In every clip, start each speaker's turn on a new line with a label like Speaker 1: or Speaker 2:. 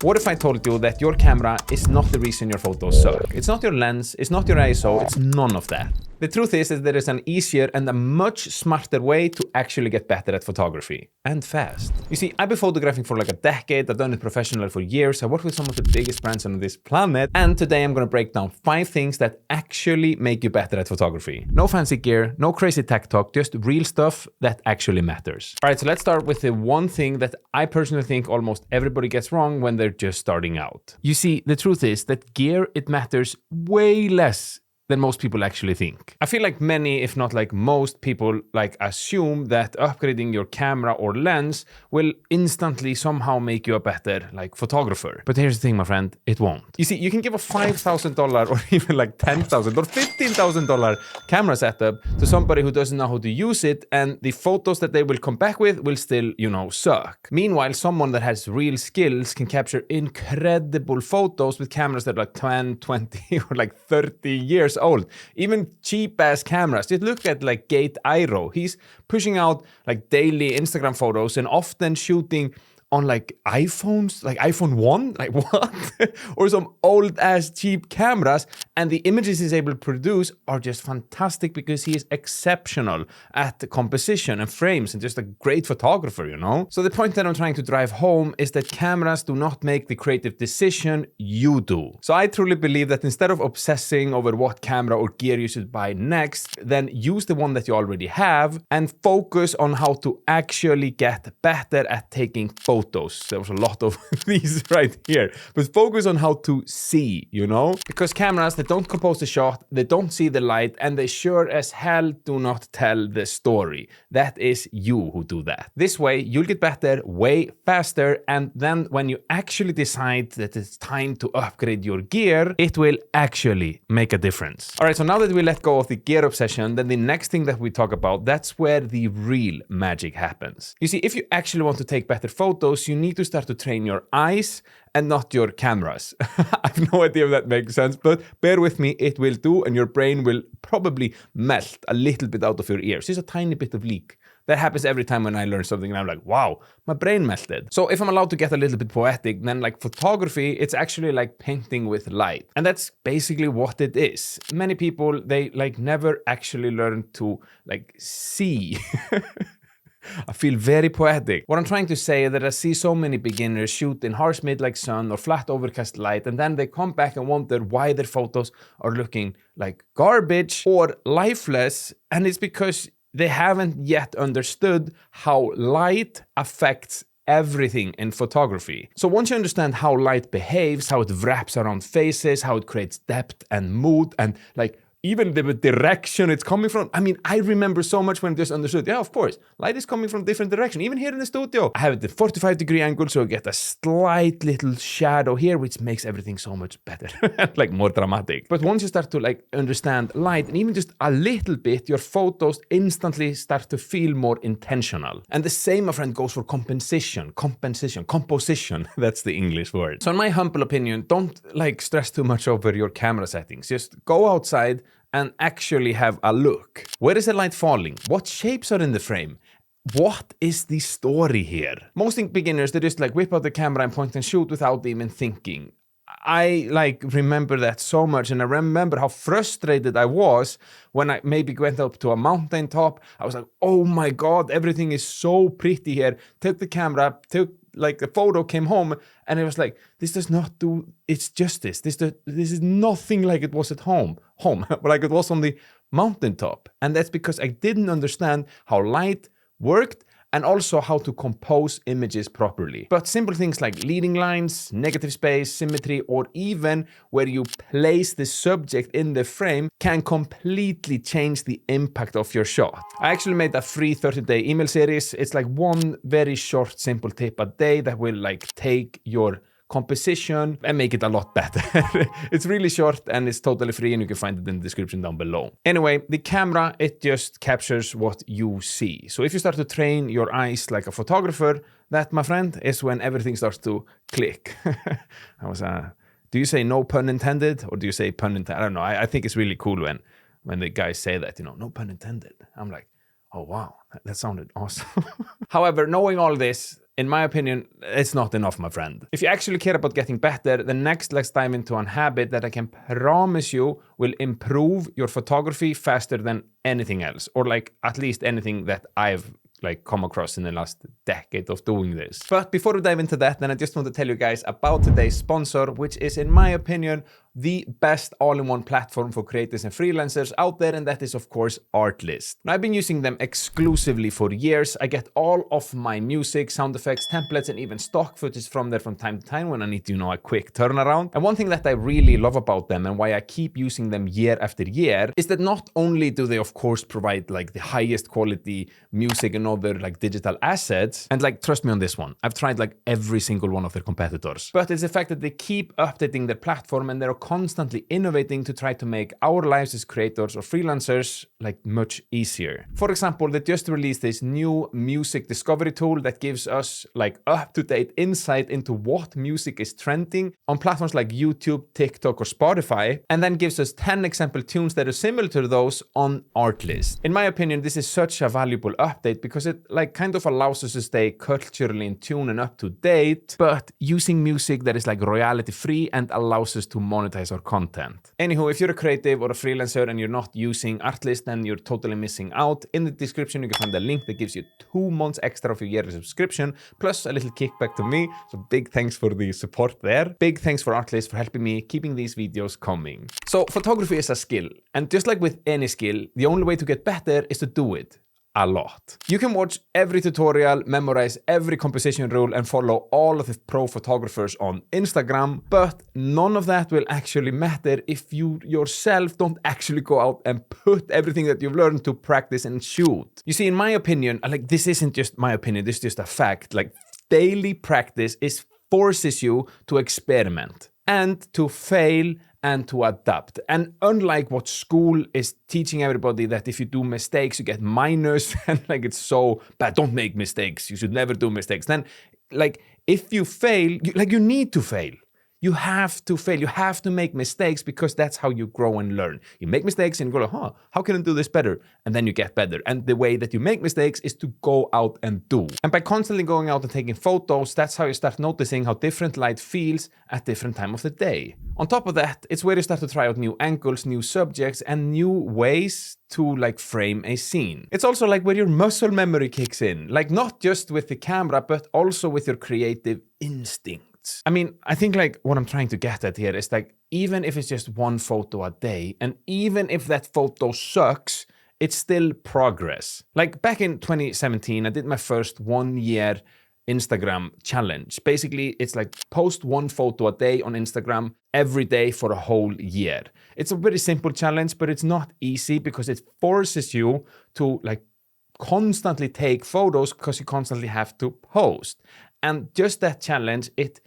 Speaker 1: What if I told you that your camera is not the reason your photos suck? It's not your lens, it's not your ISO, it's none of that. The truth is that there is an easier and a much smarter way to actually get better at photography. And fast. You see, I've been photographing for like a decade, I've done it professionally for years, I work with some of the biggest brands on this planet, and today I'm gonna break down 5 things that actually make you better at photography. No fancy gear, no crazy tech talk, just real stuff that actually matters. Alright, so let's start with the one thing that I personally think almost everybody gets wrong when they're just starting out. You see, the truth is that gear, it matters way less than most people actually think. I feel like many, if not like most people, like assume that upgrading your camera or lens will instantly somehow make you a better like photographer. But here's the thing, my friend, it won't. You see, you can give a $5,000 or even like $10,000 or $15,000 camera setup to somebody who doesn't know how to use it, and the photos that they will come back with will still, you know, suck. Meanwhile, someone that has real skills can capture incredible photos with cameras that are like 10, 20 or like 30 years old. Even cheap-ass cameras. Just look at like Gate Iro. He's pushing out like daily Instagram photos and often shooting on like iPhones, like iPhone 1, like what? Or some old-ass cheap cameras, and the images he's able to produce are just fantastic because he is exceptional at the composition and frames and just a great photographer, you know? So the point that I'm trying to drive home is that cameras do not make the creative decision, you do. So I truly believe that instead of obsessing over what camera or gear you should buy next, then use the one that you already have and focus on how to actually get better at taking photos. There was a lot of these right here, but focus on how to see, you know, because cameras that don't compose the shot, they don't see the light, and they sure as hell do not tell the story. That is you who do that. This way you'll get better way faster, and then when you actually decide that it's time to upgrade your gear, it will actually make a difference. All right, so now that we let go of the gear obsession, then the next thing that we talk about, that's where the real magic happens. You see, if you actually want to take better photos, you need to start to train your eyes and not your cameras. I have no idea if that makes sense, but bear with me, it will do, and your brain will probably melt a little bit out of your ears. Just a tiny bit of leak. That happens every time when I learn something and I'm like, wow, my brain melted. So if I'm allowed to get a little bit poetic, then like photography, it's actually like painting with light. And that's basically what it is. Many people, they like never actually learn to like see. I feel very poetic. What I'm trying to say is that I see so many beginners shoot in harsh midnight sun or flat overcast light, and then they come back and wonder why their photos are looking like garbage or lifeless, and it's because they haven't yet understood how light affects everything in photography. So once you understand how light behaves, how it wraps around faces, how it creates depth and mood, and like even the direction it's coming from. I mean, I remember so much when I just understood, yeah, of course, light is coming from different direction. Even here in the studio, I have the 45-degree angle, so I get a slight little shadow here, which makes everything so much better, like more dramatic. But once you start to like understand light, and even just a little bit, your photos instantly start to feel more intentional. And the same, my friend, goes for composition. That's the English word. So in my humble opinion, don't like stress too much over your camera settings. Just go outside and actually have a look. Where is the light falling? What shapes are in the frame? What is the story here? Most beginners, they just like whip out the camera and point and shoot without even thinking. I like remember that so much, and I remember how frustrated I was when I maybe went up to a mountain top. I was like, oh my God, everything is so pretty here. Took the camera, took like the photo, came home, and it was like, this does not do its justice. This is nothing like it was at home, like it was on the mountaintop. And that's because I didn't understand how light worked and also how to compose images properly. But simple things like leading lines, negative space, symmetry, or even where you place the subject in the frame can completely change the impact of your shot. I actually made a free 30-day email series. It's like one very short, simple tip a day that will like take your composition and make it a lot better. It's really short and it's totally free, and you can find it in the description down below. Anyway, the camera, it just captures what you see. So if you start to train your eyes like a photographer, that, my friend, is when everything starts to click. Do you say no pun intended, or do you say pun intended? I don't know. I think it's really cool when the guys say that, you know, no pun intended. I'm like, oh wow, that sounded awesome. However, knowing all this, in my opinion, it's not enough, my friend. If you actually care about getting better, then next let's dive into a habit that I can promise you will improve your photography faster than anything else, or like at least anything that I've come across in the last decade of doing this. But before we dive into that, then I just want to tell you guys about today's sponsor, which is, in my opinion, the best all-in-one platform for creators and freelancers out there, and that is, of course, Artlist. Now, I've been using them exclusively for years. I get all of my music, sound effects, templates, and even stock footage from there from time to time when I need, a quick turnaround. And one thing that I really love about them and why I keep using them year after year is that not only do they, of course, provide the highest quality music and other digital assets, and trust me on this one, I've tried every single one of their competitors, but it's the fact that they keep updating their platform and they're constantly innovating to try to make our lives as creators or freelancers much easier. For example, they just released this new music discovery tool that gives us up-to-date insight into what music is trending on platforms like YouTube, TikTok, or Spotify, and then gives us 10 example tunes that are similar to those on Artlist. In my opinion, this is such a valuable update because it kind of allows us to stay culturally in tune and up to date, but using music that is royalty free and allows us to monetize our content. Anywho, if you're a creative or a freelancer and you're not using Artlist, then you're totally missing out. In the description, you can find a link that gives you 2 months extra of your yearly subscription, plus a little kickback to me. So big thanks for the support there. Big thanks for Artlist for helping me keeping these videos coming. So photography is a skill, and just like with any skill, the only way to get better is to do it a lot. You can watch every tutorial, memorize every composition rule, and follow all of the pro photographers on Instagram, but none of that will actually matter if you yourself don't actually go out and put everything that you've learned to practice and shoot. You see, in my opinion, this isn't just my opinion, this is just a fact. Daily practice forces you to experiment and to fail and to adapt. And unlike what school is teaching everybody that if you do mistakes, you get minors and it's so bad, don't make mistakes, you should never do mistakes. Then if you fail, you need to fail. You have to fail. You have to make mistakes because that's how you grow and learn. You make mistakes and you go, how can I do this better? And then you get better. And the way that you make mistakes is to go out and do. And by constantly going out and taking photos, that's how you start noticing how different light feels at different time of the day. On top of that, it's where you start to try out new angles, new subjects, and new ways to frame a scene. It's also where your muscle memory kicks in. Not just with the camera, but also with your creative instinct. I mean, I think what I'm trying to get at here is even if it's just one photo a day, and even if that photo sucks, it's still progress. Back in 2017, I did my first 1 year Instagram challenge. Basically, it's post one photo a day on Instagram every day for a whole year. It's a very simple challenge, but it's not easy because it forces you to constantly take photos because you constantly have to post. And just that challenge, it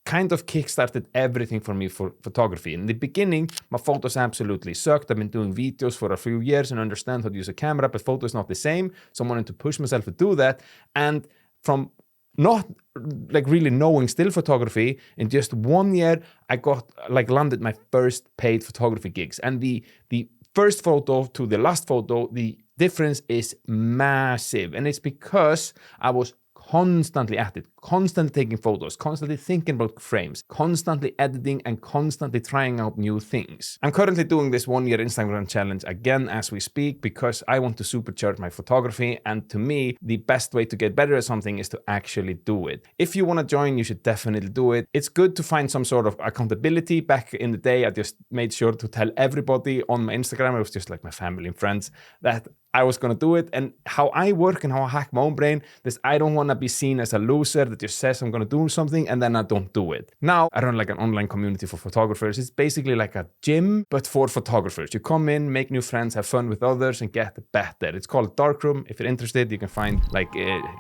Speaker 1: kind of kickstarted everything for me for photography. In the beginning, my photos absolutely sucked. I've been doing videos for a few years and understand how to use a camera, but photo is not the same. So I wanted to push myself to do that. And from not really knowing still photography, in just 1 year, I got landed my first paid photography gigs. And the first photo to the last photo, the difference is massive. And it's because I was constantly at it, constantly taking photos, constantly thinking about frames, constantly editing, and constantly trying out new things. I'm currently doing this 1 year Instagram challenge again as we speak because I want to supercharge my photography, and to me, the best way to get better at something is to actually do it. If you want to join, you should definitely do it. It's good to find some sort of accountability. Back in the day, I just made sure to tell everybody on my Instagram, it was just my family and friends, that I was going to do it. And how I work and how I hack my own brain is I don't want to be seen as a loser that just says I'm going to do something and then I don't do it. Now, I run an online community for photographers. It's basically a gym, but for photographers. You come in, make new friends, have fun with others, and get better. It's called Darkroom. If you're interested, you can find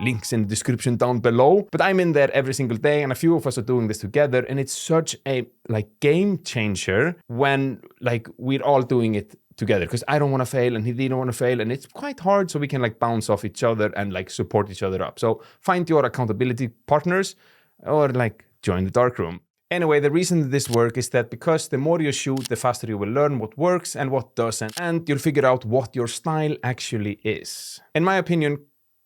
Speaker 1: links in the description down below. But I'm in there every single day, and a few of us are doing this together, and it's such a game changer when we're all doing it together, because I don't want to fail and he didn't want to fail, and it's quite hard, so we can bounce off each other and support each other up. So find your accountability partners or join the darkroom. Anyway, the reason this works is that because the more you shoot, the faster you will learn what works and what doesn't, and you'll figure out what your style actually is. In my opinion,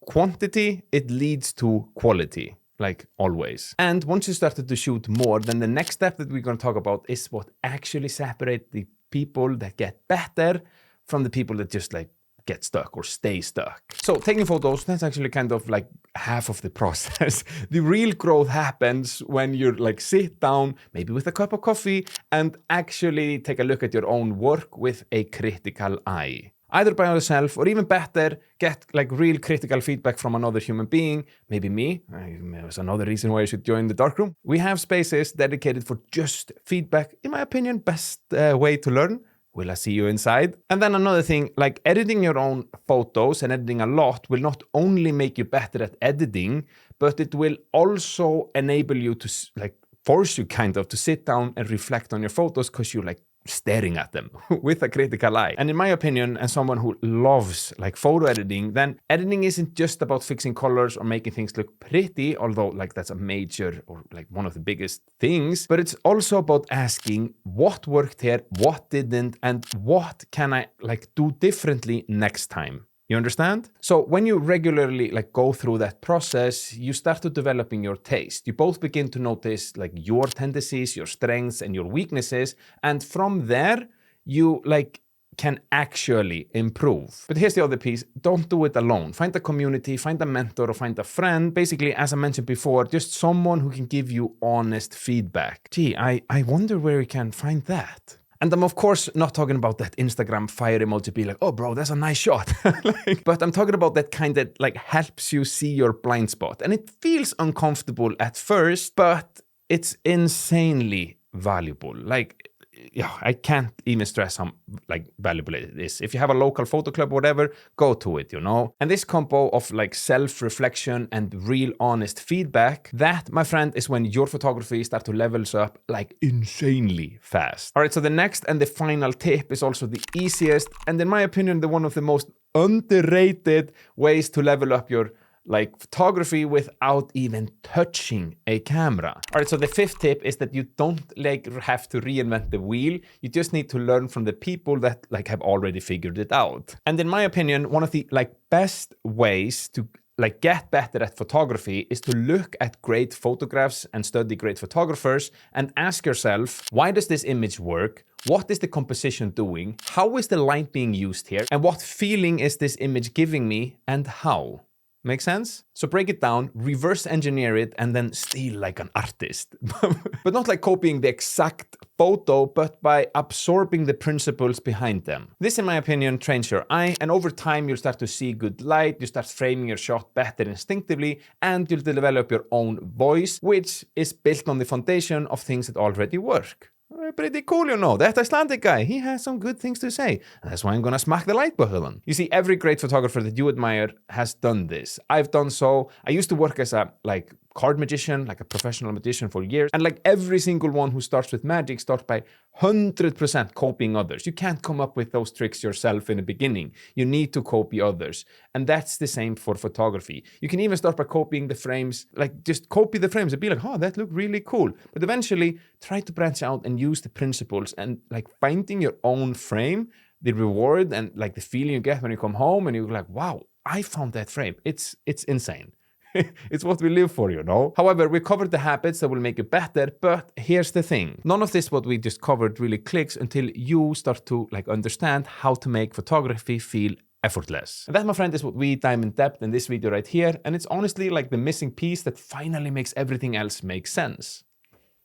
Speaker 1: quantity, it leads to quality, like always. And once you started to shoot more, then the next step that we're going to talk about is what actually separates the people that get better from the people that just like get stuck or stay stuck. So taking photos, that's actually kind of like half of the process. The real growth happens when you like sit down, maybe with a cup of coffee, and actually take a look at your own work with a critical eye. Either by yourself or even better, get like real critical feedback from another human being, maybe me. There's another reason why you should join the darkroom. We have spaces dedicated for just feedback. In my opinion, best way to learn. Will I see you inside? And then another thing, like editing your own photos and editing a lot will not only make you better at editing, but it will also enable you to like force you kind of to sit down and reflect on your photos because you're like staring at them with a critical eye. And in my opinion, as someone who loves like photo editing, then editing isn't just about fixing colors or making things look pretty, although like that's a major or like one of the biggest things, but it's also about asking what worked here, what didn't, and what can I like do differently next time. You understand? So when you regularly like go through that process, you start to developing your taste. You both begin to notice like your tendencies, your strengths, and your weaknesses. And from there, you like can actually improve. But here's the other piece. Don't do it alone. Find a community, find a mentor, or find a friend. Basically, as I mentioned before, just someone who can give you honest feedback. Gee, I wonder where we can find that. And I'm of course not talking about that Instagram fire emoji be like, oh bro, that's a nice shot. But I'm talking about that kind that like helps you see your blind spot. And it feels uncomfortable at first, but it's insanely valuable. Like, yeah, I can't even stress how like valuable it is. If you have a local photo club or whatever, go to it, you know? And this combo of like self-reflection and real honest feedback, that, my friend, is when your photography starts to levels up like insanely fast. All right, so the next and the final tip is also the easiest, and in my opinion, the one of the most underrated ways to level up your like photography without even touching a camera. All right, so the fifth tip is that you don't like have to reinvent the wheel. You just need to learn from the people that like have already figured it out. And in my opinion, one of the like best ways to like get better at photography is to look at great photographs and study great photographers and ask yourself, why does this image work? What is the composition doing? How is the light being used here? And what feeling is this image giving me, and how? Make sense? So break it down, reverse engineer it, and then steal like an artist. But not like copying the exact photo, but by absorbing the principles behind them. This, in my opinion, trains your eye, and over time you'll start to see good light, you start framing your shot better instinctively, and you'll develop your own voice, which is built on the foundation of things that already work. Pretty cool, you know. That Icelandic guy, he has some good things to say. And that's why I'm gonna smack the like button. You see, every great photographer that you admire has done this. I've done so. I used to work as a like card magician, like a professional magician for years. And like every single one who starts with magic starts by 100% copying others. You can't come up with those tricks yourself in the beginning. You need to copy others. And that's the same for photography. You can even start by copying the frames, like just copy the frames and be like, oh, that looked really cool. But eventually try to branch out and use the principles, and like finding your own frame, the reward and like the feeling you get when you come home and you're like, wow, I found that frame. It's insane. It's what we live for, you know? However, we covered the habits that will make you better, but here's the thing. None of this what we just covered really clicks until you start to like understand how to make photography feel effortless. And that, my friend, is what we dive in depth in this video right here, and it's honestly like the missing piece that finally makes everything else make sense.